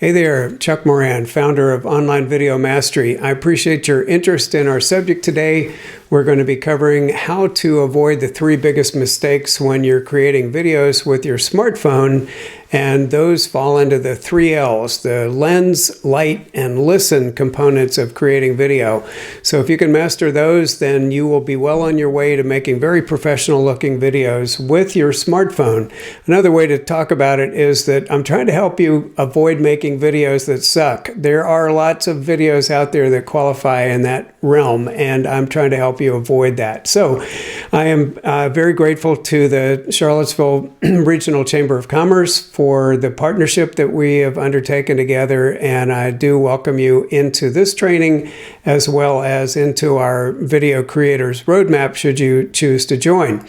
Hey there, Chuck Moran, founder of Online Video Mastery. I appreciate your interest in our subject today. We're going to be covering how to avoid the three biggest mistakes when you're creating videos with your smartphone. And those fall into the 3Ls, the lens, light, and listen components of creating video. So if you can master those, then you will be well on your way to making very professional looking videos with your smartphone. Another way to talk about it is that I'm trying to help you avoid making videos that suck. There are lots of videos out there that qualify in that realm, and I'm trying to help you avoid that. So I am very grateful to the Charlottesville Regional Chamber of Commerce for the partnership that we have undertaken together, and I do welcome you into this training as well as into our Video Creators Roadmap should you choose to join.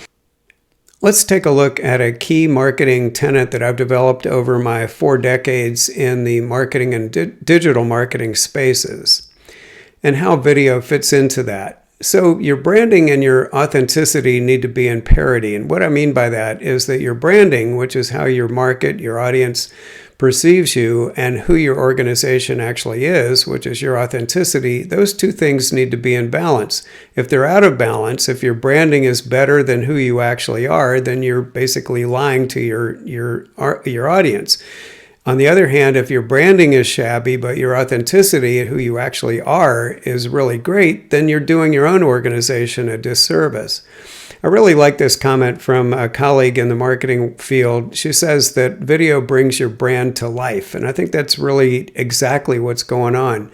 Let's take a look at a key marketing tenet that I've developed over my 4 decades in the marketing and digital marketing spaces, and how video fits into that. So your branding and your authenticity need to be in parity. And what I mean by that is that your branding, which is how your market, your audience perceives you, and who your organization actually is, which is your authenticity, those two things need to be in balance. If they're out of balance, if your branding is better than who you actually are, then you're basically lying to your audience. On the other hand, if your branding is shabby, but your authenticity and who you actually are is really great, then you're doing your own organization a disservice. I really like this comment from a colleague in the marketing field. She says that video brings your brand to life, and I think that's really exactly what's going on.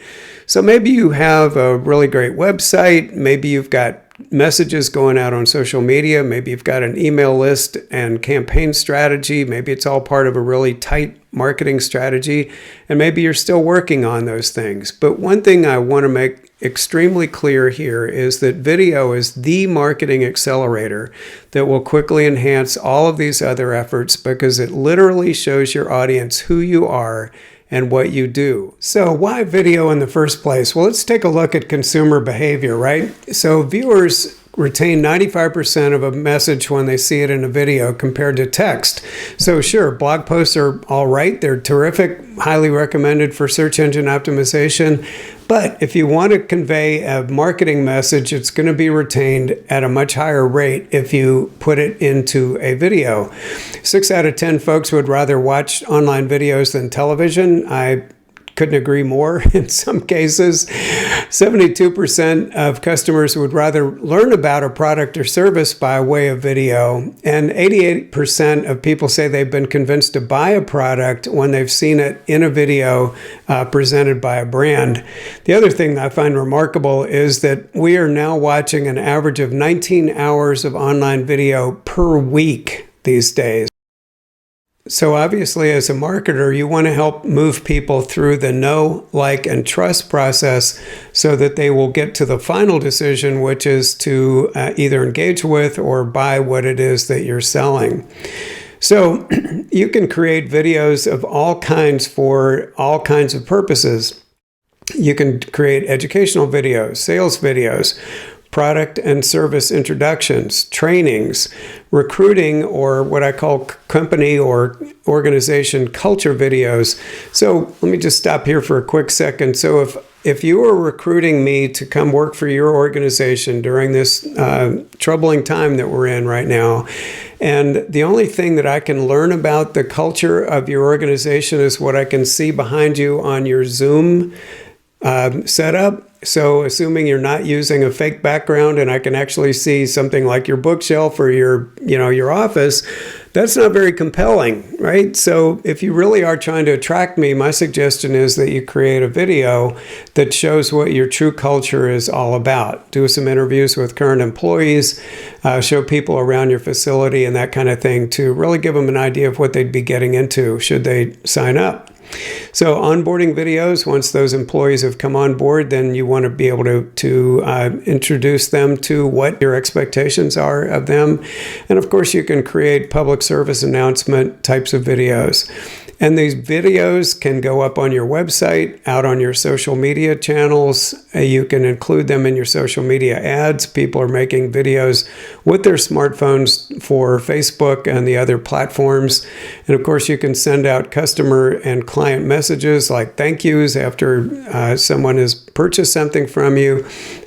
So maybe you have a really great website, maybe you've got messages going out on social media, maybe you've got an email list and campaign strategy, maybe it's all part of a really tight marketing strategy, and maybe you're still working on those things. But one thing I want to make extremely clear here is that video is the marketing accelerator that will quickly enhance all of these other efforts because it literally shows your audience who you are and what you do. So why video in the first place? Well, let's take a look at consumer behavior, right? So viewers retain 95% of a message when they see it in a video compared to text. So sure, blog posts are all right. They're terrific, highly recommended for search engine optimization. But if you want to convey a marketing message, it's going to be retained at a much higher rate if you put it into a video. 6 out of 10 folks would rather watch online videos than television. I couldn't agree more in some cases. 72% of customers would rather learn about a product or service by way of video, and 88% of people say they've been convinced to buy a product when they've seen it in a video presented by a brand. The other thing that I find remarkable is that we are now watching an average of 19 hours of online video per week these days. So obviously, as a marketer, you want to help move people through the know, like, and trust process so that they will get to the final decision, which is to either engage with or buy what it is that you're selling. So you can create videos of all kinds for all kinds of purposes. You can create educational videos, sales videos, product and service introductions, trainings, recruiting, or what I call company or organization culture videos. So let me just stop here for a quick second. So if you are recruiting me to come work for your organization during this troubling time that we're in right now, and the only thing that I can learn about the culture of your organization is what I can see behind you on your Zoom setup. So assuming you're not using a fake background and I can actually see something like your bookshelf or your office, that's not very compelling, right? So if you really are trying to attract me, my suggestion is that you create a video that shows what your true culture is all about. Do some interviews with current employees, show people around your facility and that kind of thing to really give them an idea of what they'd be getting into should they sign up. So onboarding videos, once those employees have come on board, then you want to be able to introduce them to what your expectations are of them. And of course, you can create public service announcement types of videos. And these videos can go up on your website, out on your social media channels. You can include them in your social media ads. People are making videos with their smartphones for Facebook and the other platforms. And of course, you can send out customer and client messages like thank yous after someone has purchased something from you.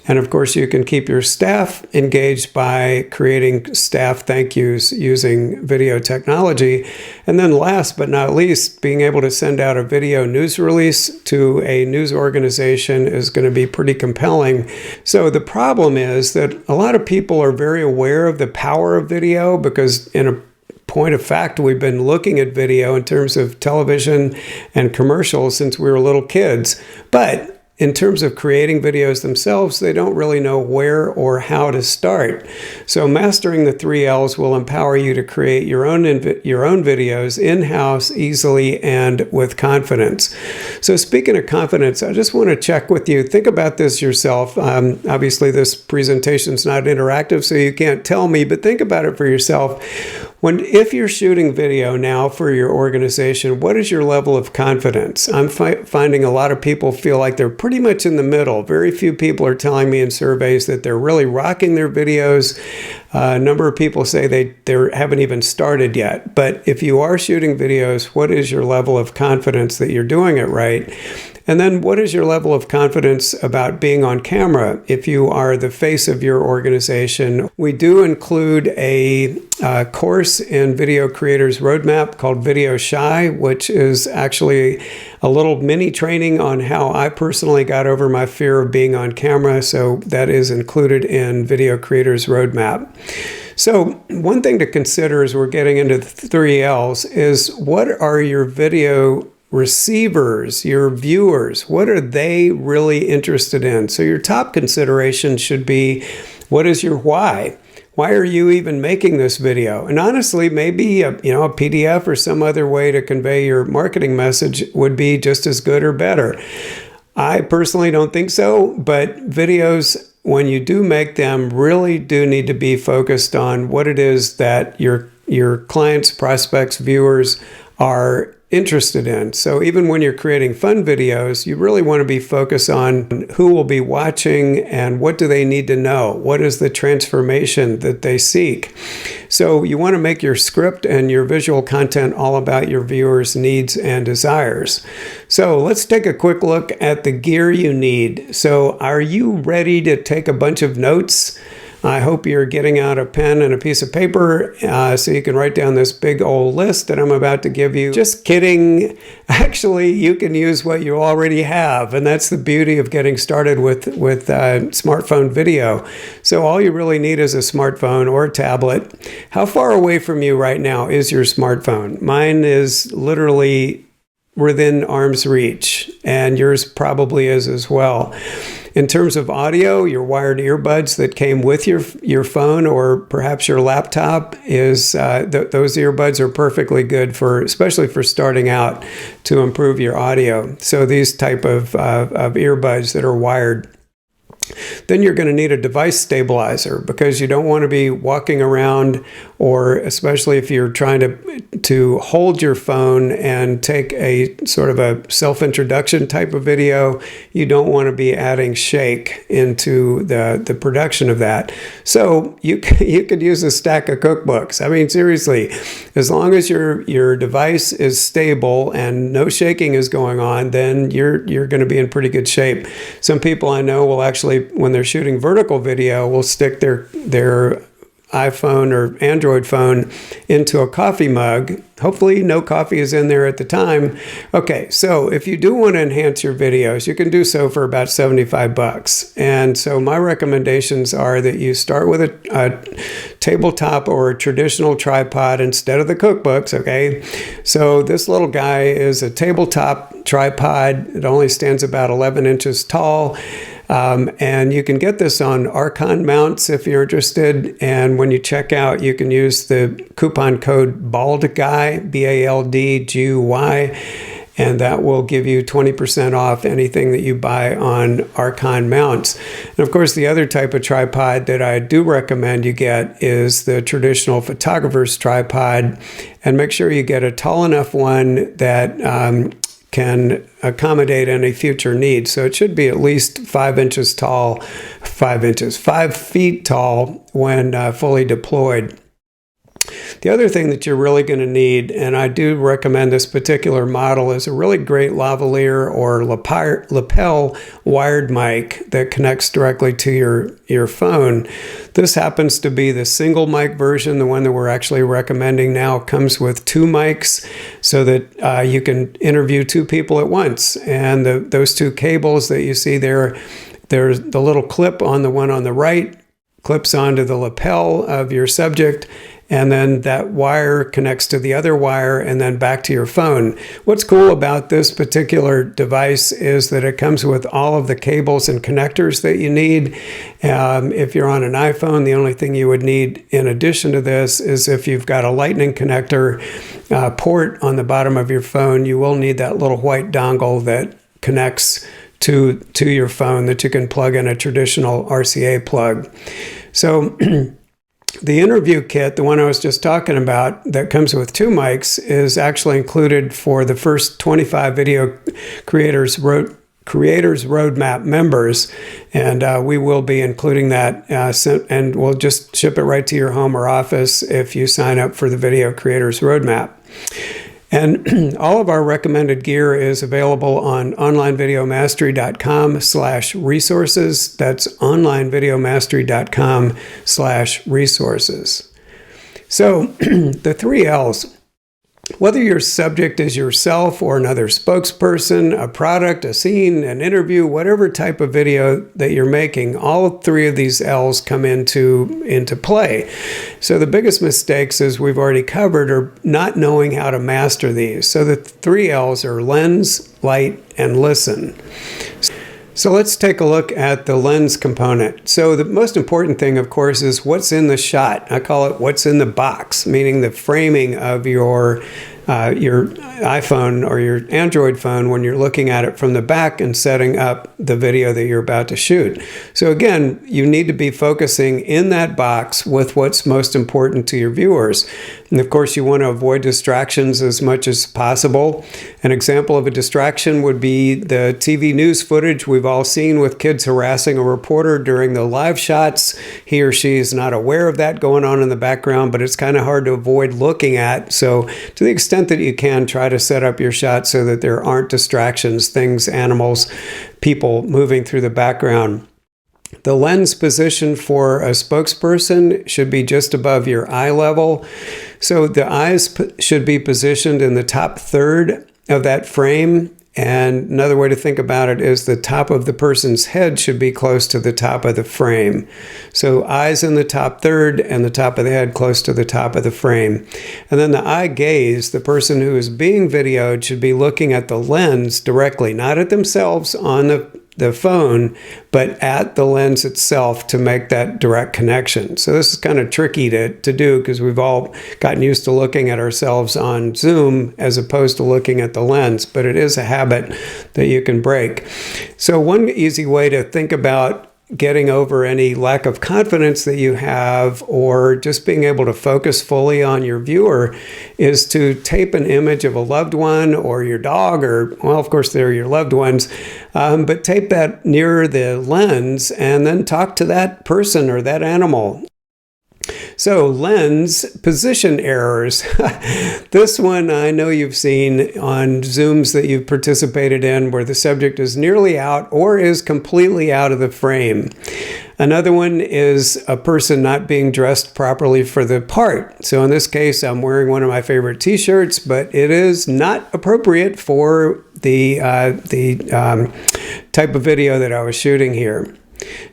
And of course, you can keep your staff engaged by creating staff thank yous using video technology. And then last but not least, being able to send out a video news release to a news organization is going to be pretty compelling. So the problem is that a lot of people are very aware of the power of video because in a point of fact, we've been looking at video in terms of television and commercials since we were little kids. But in terms of creating videos themselves, they don't really know where or how to start. So mastering the 3 L's will empower you to create your own videos in-house easily and with confidence. So speaking of confidence, I just want to check with you. Think about this yourself. Obviously, this presentation is not interactive, so you can't tell me, but think about it for yourself. If you're shooting video now for your organization, what is your level of confidence? I'm finding a lot of people feel like they're pretty much in the middle. Very few people are telling me in surveys that they're really rocking their videos. A number of people say they haven't even started yet. But if you are shooting videos, what is your level of confidence that you're doing it right? And then what is your level of confidence about being on camera if you are the face of your organization? We do include a course in Video Creators Roadmap called Video Shy, which is actually a little mini training on how I personally got over my fear of being on camera. So that is included in Video Creators Roadmap. So one thing to consider as we're getting into the 3 L's is what are your video receivers, your viewers, what are they really interested in? So your top consideration should be, what is your why? Why are you even making this video? And honestly, maybe a PDF or some other way to convey your marketing message would be just as good or better. I personally don't think so, but videos, when you do make them, really do need to be focused on what it is that your clients, prospects, viewers are interested in. So even when you're creating fun videos, you really want to be focused on who will be watching and what do they need to know? What is the transformation that they seek? So you want to make your script and your visual content all about your viewers' needs and desires. So let's take a quick look at the gear you need. So are you ready to take a bunch of notes? I hope you're getting out a pen and a piece of paper so you can write down this big old list that I'm about to give you. Just kidding. Actually, you can use what you already have, and that's the beauty of getting started with smartphone video. So all you really need is a smartphone or a tablet. How far away from you right now is your smartphone? Mine is literally within arm's reach, and yours probably is as well. In terms of audio, your wired earbuds that came with your phone or perhaps your laptop those earbuds are perfectly good especially for starting out to improve your audio. So these type of earbuds that are wired. Then you're going to need a device stabilizer because you don't want to be walking around, or especially if you're trying to hold your phone and take a sort of a self-introduction type of video, you don't want to be adding shake into the production of that. So you could use a stack of cookbooks. I mean, seriously, as long as your device is stable and no shaking is going on, then you're going to be in pretty good shape. Some people I know will actually, when they're shooting vertical video, will stick their iPhone or Android phone into a coffee mug. Hopefully no coffee is in there at the time. Okay, so if you do want to enhance your videos, you can do so for about $75. And so my recommendations are that you start with a tabletop or a traditional tripod instead of the cookbooks, okay? So this little guy is a tabletop tripod. It only stands about 11 inches tall. And you can get this on Archon mounts if you're interested. And when you check out, you can use the coupon code BALDGUY, BALDGUY. and that will give you 20% off anything that you buy on Archon mounts. And of course, the other type of tripod that I do recommend you get is the traditional photographer's tripod, and make sure you get a tall enough one that can accommodate any future needs. So it should be at least 5 feet tall when fully deployed. The other thing that you're really going to need, and I do recommend this particular model, is a really great lavalier or lapel wired mic that connects directly to your phone. This happens to be the single mic version. The one that we're actually recommending now comes with 2 mics so that you can interview 2 people at once. And those 2 cables that you see there, there's the little clip on the one on the right, clips onto the lapel of your subject, and then that wire connects to the other wire and then back to your phone. What's cool about this particular device is that it comes with all of the cables and connectors that you need. If you're on an iPhone, the only thing you would need in addition to this is if you've got a lightning connector port on the bottom of your phone, you will need that little white dongle that connects to your phone that you can plug in a traditional RCA plug. So the interview kit, the one I was just talking about, that comes with 2 mics, is actually included for the first 25 Video Creators Roadmap members, and we will be including that, and we'll just ship it right to your home or office if you sign up for the Video Creators Roadmap. And all of our recommended gear is available on onlinevideomastery.com/resources. That's onlinevideomastery.com/resources. So the 3 L's. Whether your subject is yourself or another spokesperson, a product, a scene, an interview, whatever type of video that you're making, all 3 of these L's come into play. So the biggest mistakes, as we've already covered, are not knowing how to master these. So the 3 L's are lens, light, and listen. So let's take a look at the lens component. So the most important thing, of course, is what's in the shot. I call it what's in the box, meaning the framing of your iPhone or your Android phone when you're looking at it from the back and setting up the video that you're about to shoot. So again, you need to be focusing in that box with what's most important to your viewers. And of course, you want to avoid distractions as much as possible. An example of a distraction would be the TV news footage we've all seen with kids harassing a reporter during the live shots. He or she is not aware of that going on in the background, but it's kind of hard to avoid looking at. So to the extent that you can, try to set up your shot so that there aren't distractions, things, animals, people moving through the background. The lens position for a spokesperson should be just above your eye level. So the eyes should be positioned in the top third of that frame. And another way to think about it is the top of the person's head should be close to the top of the frame. So eyes in the top third and the top of the head close to the top of the frame. And then the eye gaze, the person who is being videoed should be looking at the lens directly, not at themselves on the phone, but at the lens itself to make that direct connection. So this is kind of tricky to do because we've all gotten used to looking at ourselves on Zoom as opposed to looking at the lens, but it is a habit that you can break. So one easy way to think about getting over any lack of confidence that you have or just being able to focus fully on your viewer is to tape an image of a loved one or your dog or, well, of course, they're your loved ones, but tape that near the lens and then talk to that person or that animal. So lens position errors. This one I know you've seen on Zooms that you've participated in where the subject is nearly out or is completely out of the frame. Another one is a person not being dressed properly for the part. So in this case, I'm wearing one of my favorite t-shirts, but it is not appropriate for the type of video that I was shooting here.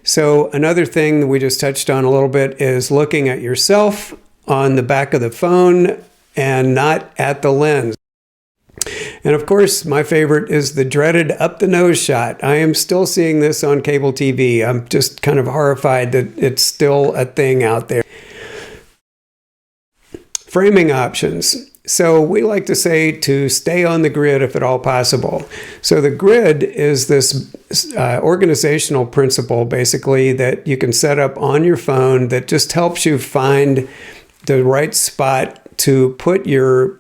So another thing that we just touched on a little bit is looking at yourself on the back of the phone and not at the lens. And of course, my favorite is the dreaded up the nose shot. I am still seeing this on cable TV. I'm just kind of horrified that it's still a thing out there. Framing options. So we like to say to stay on the grid if at all possible. So the grid is this organizational principle, basically, that you can set up on your phone that just helps you find the right spot to put your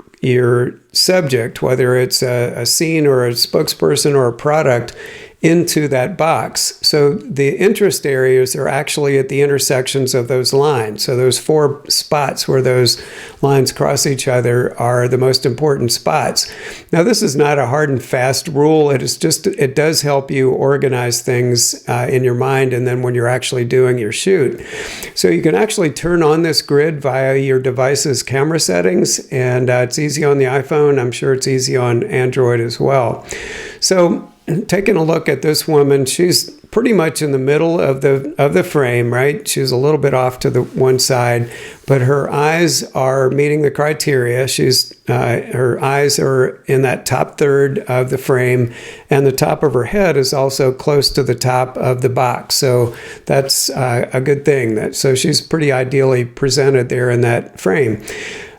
subject, whether it's a scene or a spokesperson or a product, into that box. So the interest areas are actually at the intersections of those lines. So those 4 spots where those lines cross each other are the most important spots. Now, this is not a hard and fast rule. It does help you organize things in your mind, and then when you're actually doing your shoot. So you can actually turn on this grid via your device's camera settings, and it's easy on the iPhone. I'm sure it's easy on Android as well. So taking a look at this woman, she's pretty much in the middle of the frame, right? She's a little bit off to the one side, but her eyes are meeting the criteria. Her eyes are in that top third of the frame, and the top of her head is also close to the top of the box. So that's a good thing. So she's pretty ideally presented there in that frame.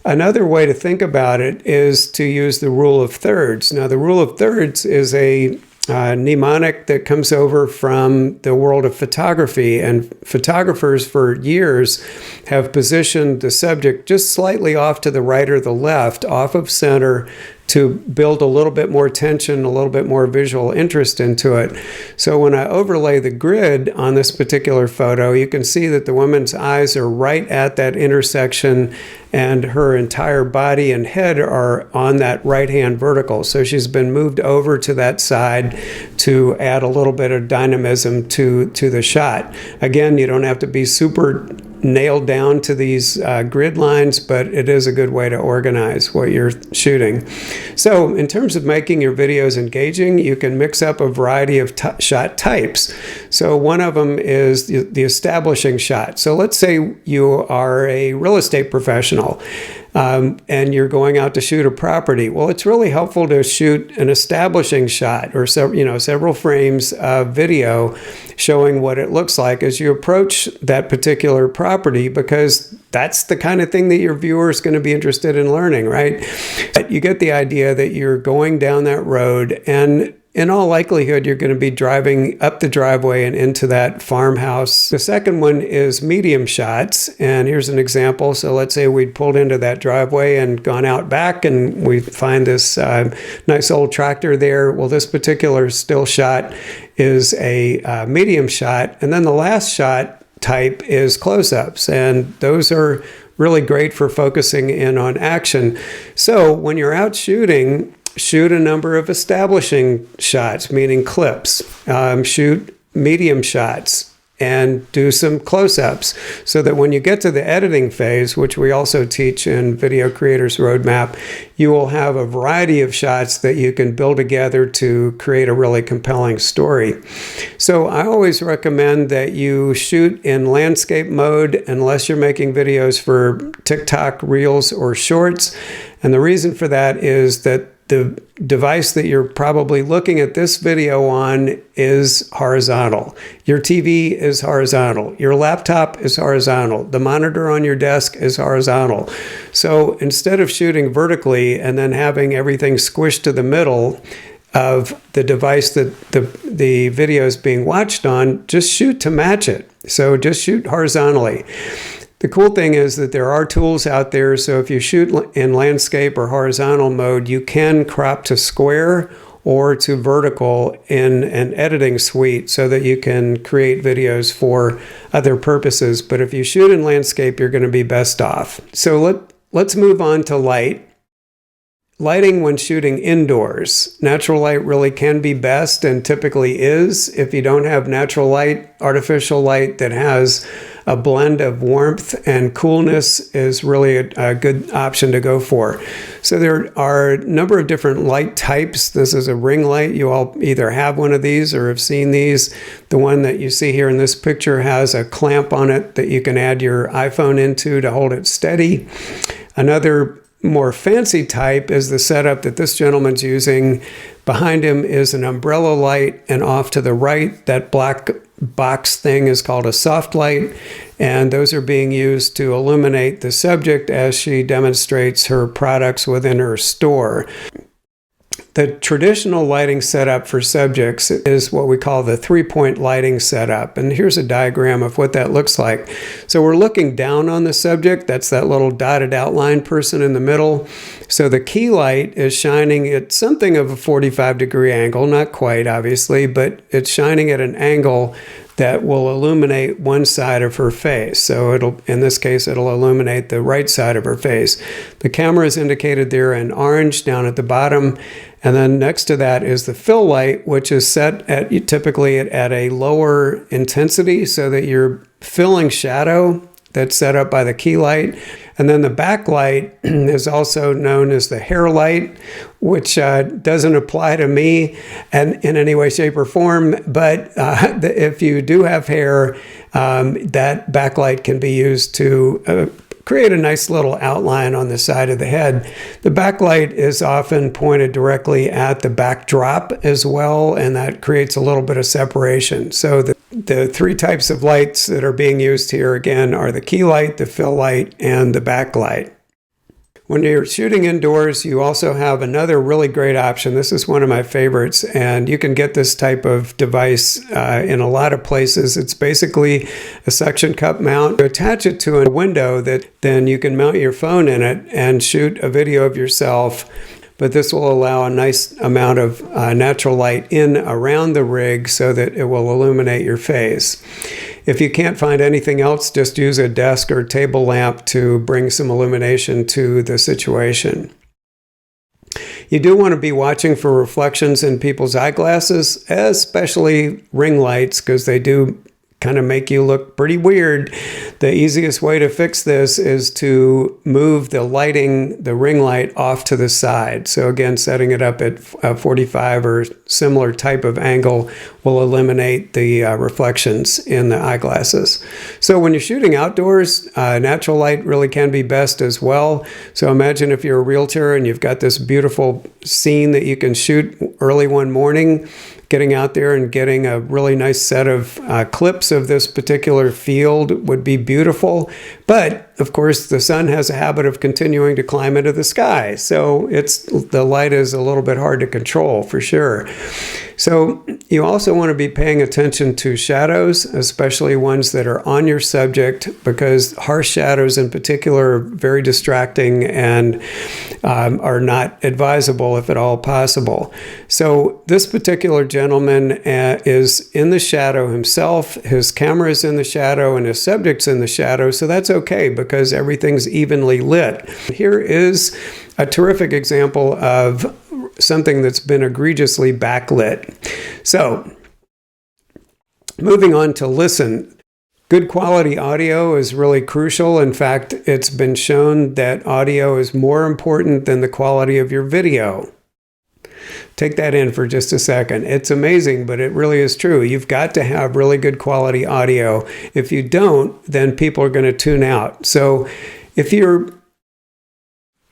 Another way to think about it is to use the rule of thirds. Now, the rule of thirds is a mnemonic that comes over from the world of photography, and photographers for years have positioned the subject just slightly off to the right or the left, off of center, to build a little bit more tension, a little bit more visual interest into it. So when I overlay the grid on this particular photo, you can see that the woman's eyes are right at that intersection, and her entire body and head are on that right-hand vertical. So she's been moved over to that side to add a little bit of dynamism to the shot. Again, you don't have to be super nailed down to these grid lines, but it is a good way to organize what you're shooting. So in terms of making your videos engaging, you can mix up a variety of shot types. So one of them is the establishing shot. So let's say you are a real estate professional, and you're going out to shoot a property. Well, it's really helpful to shoot an establishing shot, or several frames of video showing what it looks like as you approach that particular property, because that's the kind of thing that your viewer is going to be interested in learning, right? You get the idea that you're going down that road, and in all likelihood, you're going to be driving up the driveway and into that farmhouse. The second one is medium shots. And here's an example. So let's say we'd pulled into that driveway and gone out back, and we find this nice old tractor there. Well, this particular still shot is a medium shot. And then the last shot type is close-ups. And those are really great for focusing in on action. So when you're out shooting, shoot a number of establishing shots, meaning clips. Shoot medium shots and do some close-ups, so that when you get to the editing phase, which we also teach in Video Creators Roadmap, you will have a variety of shots that you can build together to create a really compelling story. So I always recommend that you shoot in landscape mode unless you're making videos for TikTok, Reels, or Shorts. And the reason for that is that the device that you're probably looking at this video on is horizontal. Your TV is horizontal. Your laptop is horizontal. The monitor on your desk is horizontal. So instead of shooting vertically and then having everything squished to the middle of the device that the video is being watched on, just shoot to match it. So just shoot horizontally. The cool thing is that there are tools out there, so if you shoot in landscape or horizontal mode, you can crop to square or to vertical in an editing suite so that you can create videos for other purposes. But if you shoot in landscape, you're going to be best off. So let's move on to light. Lighting when shooting indoors. Natural light really can be best, and typically is. If you don't have natural light, artificial light that has a blend of warmth and coolness is really a good option to go for. So there are a number of different light types. This is a ring light. You all either have one of these or have seen these. The one that you see here in this picture has a clamp on it that you can add your iPhone into to hold it steady. Another more fancy type is the setup that this gentleman's using. Behind him is an umbrella light, and off to the right, that black box thing is called a soft light, and those are being used to illuminate the subject as she demonstrates her products within her store. The traditional lighting setup for subjects is what we call the three-point lighting setup. And here's a diagram of what that looks like. So we're looking down on the subject. That's that little dotted outline person in the middle. So the key light is shining at something of a 45-degree angle, not quite obviously, but it's shining at an angle that will illuminate one side of her face. So in this case, it'll illuminate the right side of her face. The camera is indicated there in orange down at the bottom. And then next to that is the fill light, which is set at typically at a lower intensity so that you're filling shadow that's set up by the key light. And then the backlight is also known as the hair light, which doesn't apply to me and in any way, shape, or form. But if you do have hair, that backlight can be used to create a nice little outline on the side of the head. The backlight is often pointed directly at the backdrop as well, and that creates a little bit of separation. So the three types of lights that are being used here again are the key light, the fill light, and the backlight. When you're shooting indoors, you also have another really great option. This is one of my favorites, and you can get this type of device in a lot of places. It's basically a suction cup mount. You attach it to a window that then you can mount your phone in it and shoot a video of yourself. But this will allow a nice amount of natural light in around the rig so that it will illuminate your face. If you can't find anything else, just use a desk or table lamp to bring some illumination to the situation. You do want to be watching for reflections in people's eyeglasses, especially ring lights, because they do kind of make you look pretty weird. The easiest way to fix this is to move the ring light off to the side. So again, setting it up at 45 or similar type of angle will eliminate the reflections in the eyeglasses. So when you're shooting outdoors, natural light really can be best as well. So imagine if you're a realtor and you've got this beautiful scene that you can shoot early one morning, getting out there and getting a really nice set of clips of this particular field would be beautiful. But of course, the sun has a habit of continuing to climb into the sky. So the light is a little bit hard to control for sure. So you also want to be paying attention to shadows, especially ones that are on your subject, because harsh shadows in particular are very distracting and are not advisable if at all possible. So this particular gentleman is in the shadow himself. His camera is in the shadow and his subject's in the shadow. So that's okay because everything's evenly lit. Here is a terrific example of something that's been egregiously backlit. So, moving on to listen. Good quality audio is really crucial. In fact, it's been shown that audio is more important than the quality of your video. Take that in for just a second. It's amazing, but it really is true. You've got to have really good quality audio. If you don't, then people are going to tune out. So, if you're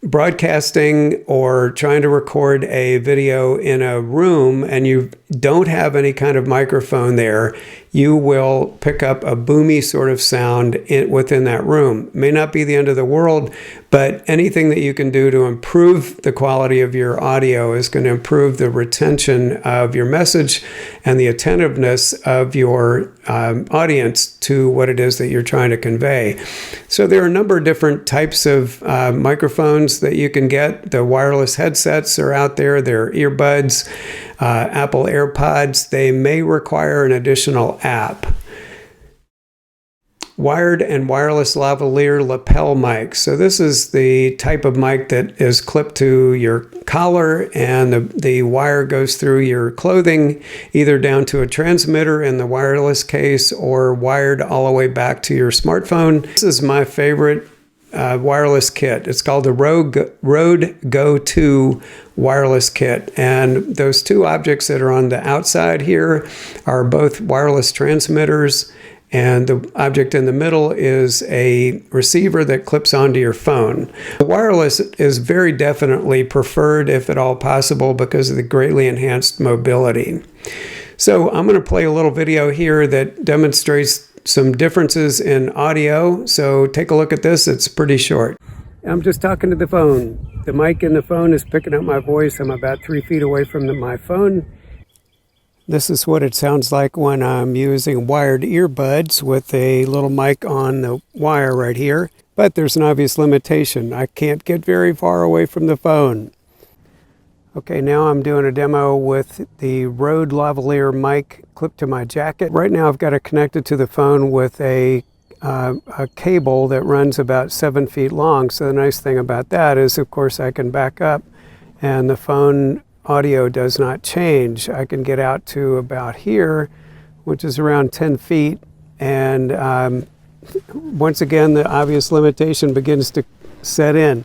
broadcasting or trying to record a video in a room and you don't have any kind of microphone there, you will pick up a boomy sort of sound within that room. May not be the end of the world, but anything that you can do to improve the quality of your audio is going to improve the retention of your message and the attentiveness of your audience to what it is that you're trying to convey. So there are a number of different types of microphones that you can get. The wireless headsets are out there. There are earbuds, Apple AirPods. They may require an additional app. Wired and wireless lavalier lapel mics. So this is the type of mic that is clipped to your collar and the wire goes through your clothing, either down to a transmitter in the wireless case or wired all the way back to your smartphone. This is my favorite wireless kit. It's called the Rode Go 2 wireless kit. And those two objects that are on the outside here are both wireless transmitters. And the object in the middle is a receiver that clips onto your phone. The wireless is very definitely preferred, if at all possible, because of the greatly enhanced mobility. So I'm going to play a little video here that demonstrates some differences in audio. So take a look at this. It's pretty short. I'm just talking to the phone. The mic in the phone is picking up my voice. I'm about 3 feet away from my phone. This is what it sounds like when I'm using wired earbuds with a little mic on the wire right here. But there's an obvious limitation. I can't get very far away from the phone. Okay, now I'm doing a demo with the Rode lavalier mic clipped to my jacket. Right now I've got it connected to the phone with a cable that runs about 7 feet long. So the nice thing about that is, of course, I can back up and the phone audio does not change. I can get out to about here, which is around 10 feet. And once again, the obvious limitation begins to set in.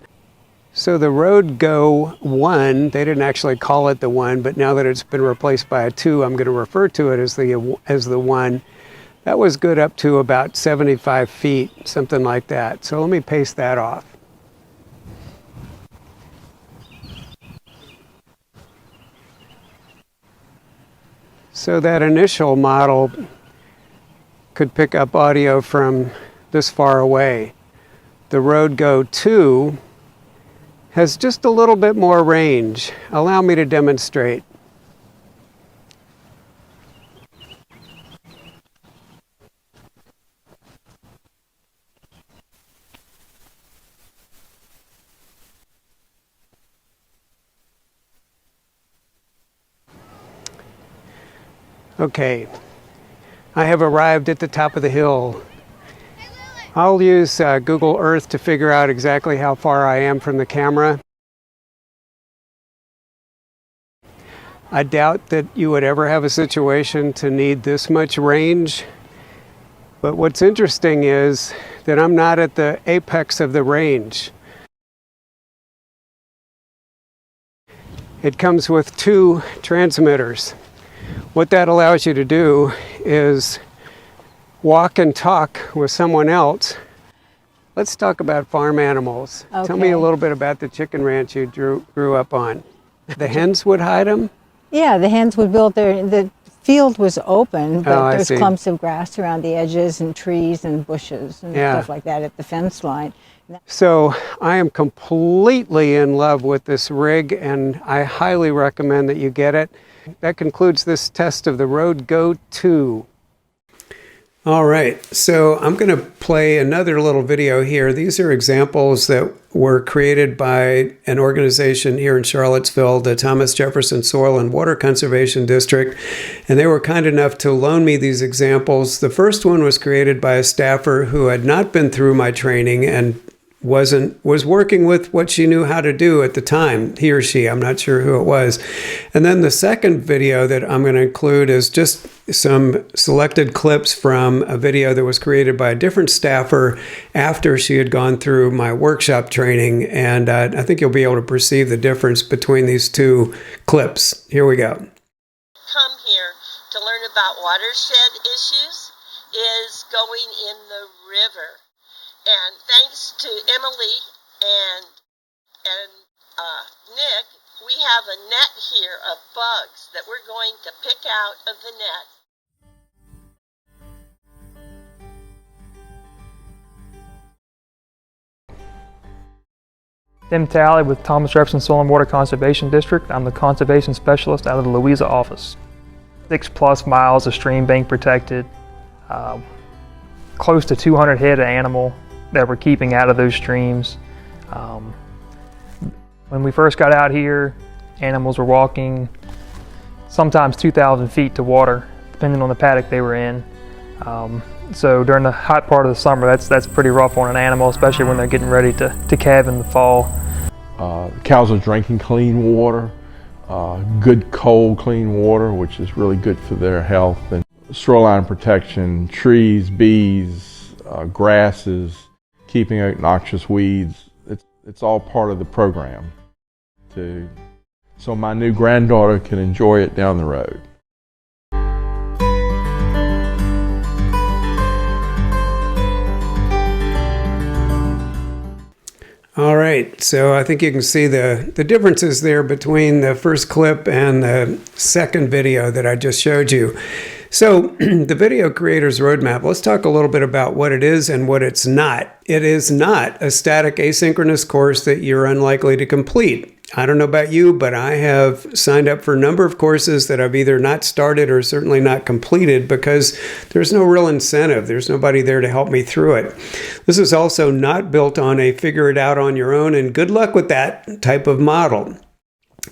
So the Rode Go 1, they didn't actually call it the 1, but now that it's been replaced by a 2, I'm going to refer to it as the 1. That was good up to about 75 feet, something like that. So let me paste that off. So that initial model could pick up audio from this far away. The Rode Go 2 has just a little bit more range. Allow me to demonstrate. Okay, I have arrived at the top of the hill. I'll use Google Earth to figure out exactly how far I am from the camera. I doubt that you would ever have a situation to need this much range. But what's interesting is that I'm not at the apex of the range. It comes with 2 transmitters. What that allows you to do is walk and talk with someone else. Let's talk about farm animals. Okay. Tell me a little bit about the chicken ranch you grew up on. The hens would hide them? Yeah, the hens would build the field was open, but there's clumps of grass around the edges and trees and bushes and stuff like that at the fence line. So I am completely in love with this rig, and I highly recommend that you get it. That concludes this test of the Rode Go 2. All right, so I'm going to play another little video here. These are examples that were created by an organization here in Charlottesville, the Thomas Jefferson Soil and Water Conservation District, and they were kind enough to loan me these examples. The first one was created by a staffer who had not been through my training and was working with what she knew how to do at the time, he or she, I'm not sure who it was. And then the second video that I'm going to include is just some selected clips from a video that was created by a different staffer after she had gone through my workshop training. And I think you'll be able to perceive the difference between these 2 clips. Here we go. Come here to learn about watershed issues is going in the river. And thanks to Emily and Nick, we have a net here of bugs that we're going to pick out of the net. Tim Talley with Thomas Jefferson Soil and Water Conservation District. I'm the conservation specialist out of the Louisa office. 6+ miles of stream bank protected, close to 200 head of animal that we're keeping out of those streams. When we first got out here, animals were walking sometimes 2,000 feet to water, depending on the paddock they were in. So during the hot part of the summer, that's pretty rough on an animal, especially when they're getting ready to calve in the fall. Cows are drinking clean water, good cold clean water, which is really good for their health. And shoreline protection, trees, bees, grasses, keeping out noxious weeds, it's all part of the program so my new granddaughter can enjoy it down the road. All right, so I think you can see the differences there between the first clip and the second video that I just showed you. So the Video Creators Roadmap, let's talk a little bit about what it is and what it's not. It is not a static asynchronous course that you're unlikely to complete. I don't know about you, but I have signed up for a number of courses that I've either not started or certainly not completed because there's no real incentive. There's nobody there to help me through it. This is also not built on a figure it out on your own and good luck with that type of model.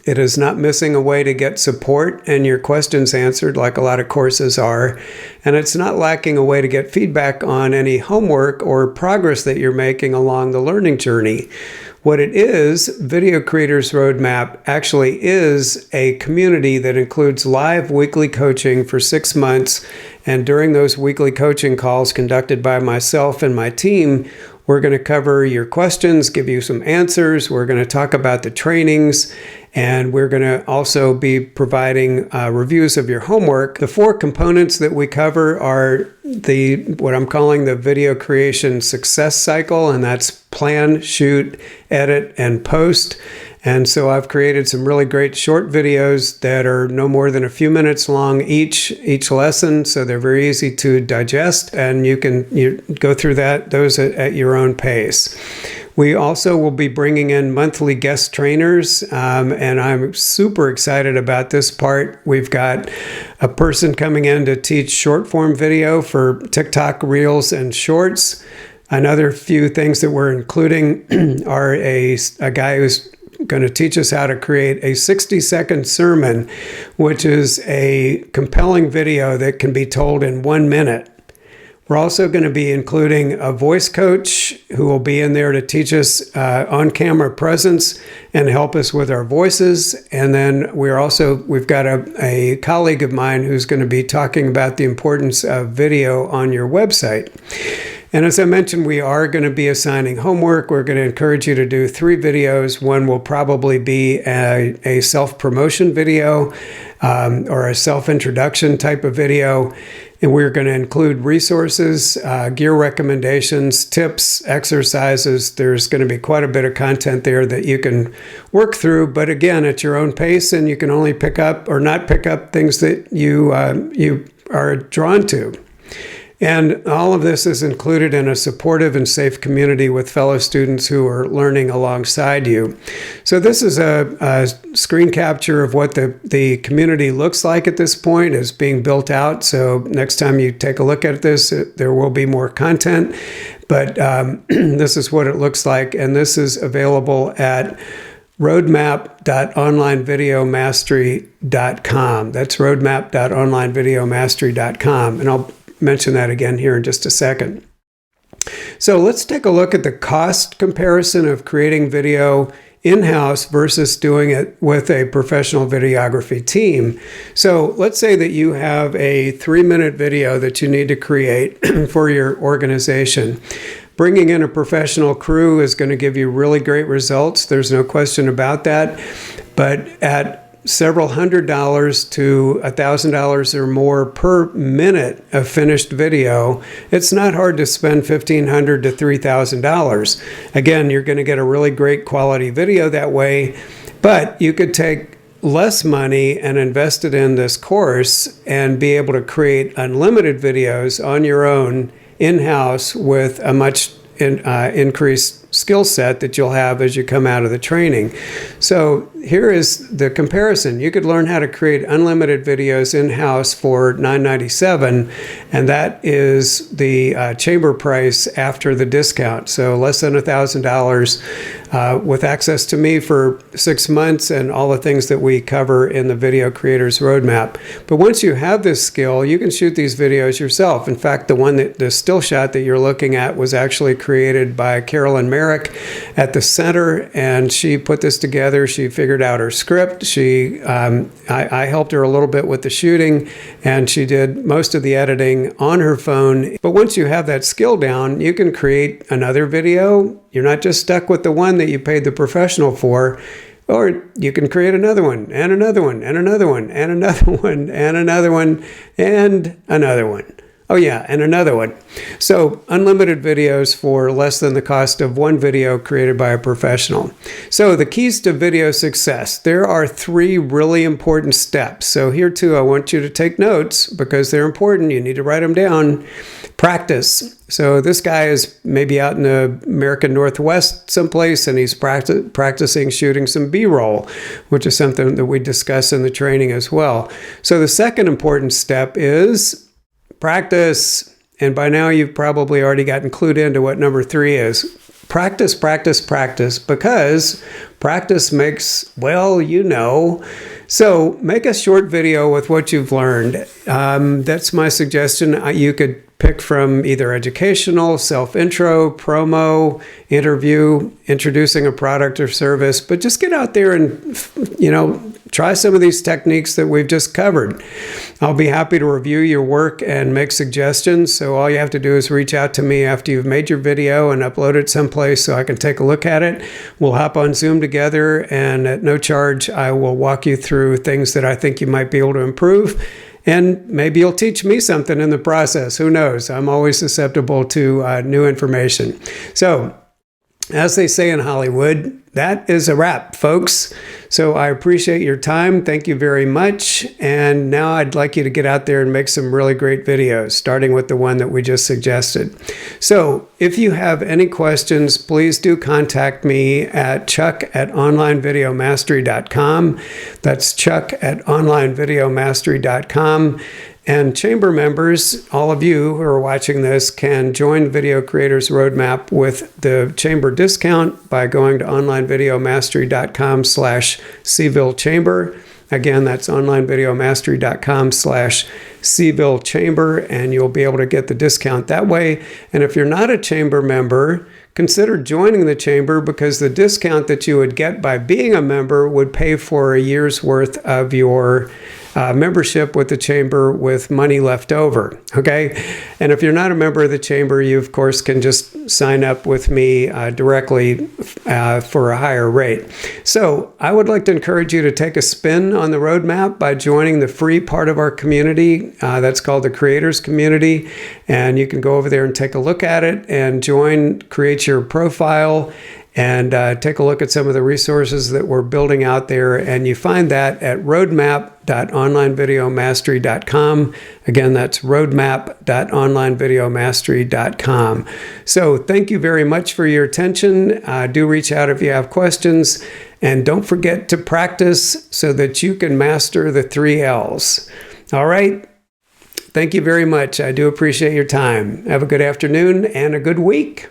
It is not missing a way to get support and your questions answered like a lot of courses are. And it's not lacking a way to get feedback on any homework or progress that you're making along the learning journey. What it is, Video Creators Roadmap actually is a community that includes live weekly coaching for 6 months. And during those weekly coaching calls conducted by myself and my team, we're going to cover your questions, give you some answers. We're going to talk about the trainings, and we're going to also be providing reviews of your homework. The 4 components that we cover are what I'm calling the video creation success cycle, and that's plan, shoot, edit, and post. And so I've created some really great short videos that are no more than a few minutes long each lesson, so they're very easy to digest, and you go through those at your own pace. We also will be bringing in monthly guest trainers, and I'm super excited about this part. We've got a person coming in to teach short form video for TikTok Reels and Shorts. Another few things that we're including are a guy who's going to teach us how to create a 60-second sermon, which is a compelling video that can be told in 1 minute. We're also going to be including a voice coach who will be in there to teach us on-camera presence and help us with our voices. And then we've got a colleague of mine who's going to be talking about the importance of video on your website. And as I mentioned, we are going to be assigning homework. We're going to encourage you to do 3 videos. One will probably be a self-promotion video or a self-introduction type of video. And we're going to include resources, gear recommendations, tips, exercises. There's going to be quite a bit of content there that you can work through, but again, at your own pace, and you can only pick up or not pick up things that you are drawn to. And all of this is included in a supportive and safe community with fellow students who are learning alongside you. So this is a screen capture of what the community looks like at this point. Is being built out. So next time you take a look at this, there will be more content. But this is what it looks like. And this is available at roadmap.onlinevideomastery.com. That's roadmap.onlinevideomastery.com. And I'll mention that again here in just a second. So let's take a look at the cost comparison of creating video in-house versus doing it with a professional videography team. So let's say that you have a 3-minute video that you need to create for your organization. Bringing in a professional crew is going to give you really great results. There's no question about that. But at several $100s to $1,000 or more per minute of finished video, it's not hard to spend $1,500 to $3,000. Again, you're going to get a really great quality video that way, but you could take less money and invest it in this course and be able to create unlimited videos on your own in-house with a much increased skill set that you'll have as you come out of the training. So here is the comparison. You could learn how to create unlimited videos in-house for $9.97, and that is the chamber price after the discount. So less than $1,000 with access to me for 6 months and all the things that we cover in the Video Creators Roadmap. But once you have this skill, you can shoot these videos yourself. In fact, the still shot that you're looking at was actually created by Carolyn Merrick at the center, and she put this together. She figured out her script. I helped her a little bit with the shooting, and she did most of the editing on her phone. But once you have that skill down, you can create another video. You're not just stuck with the one that you paid the professional for. Or you can create another one, and another one, and another one, and another one, and another one, and another one. Oh yeah, and another one. So unlimited videos for less than the cost of one video created by a professional. So the keys to video success. There are 3 really important steps. So here too, I want you to take notes because they're important. You need to write them down. Practice. So this guy is maybe out in the American Northwest someplace, and he's practicing shooting some B-roll, which is something that we discuss in the training as well. So the second important step is practice. And by now you've probably already gotten clued into what number 3 is. Practice, practice, practice, because practice makes, well, you know. So make a short video with what you've learned. That's my suggestion. You could pick from either educational, self-intro, promo, interview, introducing a product or service, but just get out there and, try some of these techniques that we've just covered. I'll be happy to review your work and make suggestions. So all you have to do is reach out to me after you've made your video and upload it someplace so I can take a look at it. We'll hop on Zoom together, and at no charge, I will walk you through things that I think you might be able to improve. And maybe you'll teach me something in the process. Who knows? I'm always susceptible to new information. So, as they say in Hollywood, that is a wrap, folks. So I appreciate your time. Thank you very much. And now I'd like you to get out there and make some really great videos, starting with the one that we just suggested. So if you have any questions, please do contact me at chuck@onlinevideomastery.com. That's chuck@onlinevideomastery.com. And chamber members, all of you who are watching this, can join Video Creators Roadmap with the chamber discount by going to onlinevideomastery.com/Cville Chamber. Again, that's onlinevideomastery.com/Cville Chamber, and you'll be able to get the discount that way. And if you're not a chamber member, consider joining the chamber, because the discount that you would get by being a member would pay for a year's worth of your membership with the chamber with money left over, okay? And if you're not a member of the chamber, you, of course, can just sign up with me directly for a higher rate. So I would like to encourage you to take a spin on the roadmap by joining the free part of our community. That's called the Creators Community. And you can go over there and take a look at it and join, create your profile, and take a look at some of the resources that we're building out there. And you find that at roadmap.onlinevideomastery.com. Again, that's roadmap.onlinevideomastery.com. So thank you very much for your attention. Do reach out if you have questions. And don't forget to practice so that you can master the 3 L's. All right? Thank you very much. I do appreciate your time. Have a good afternoon and a good week.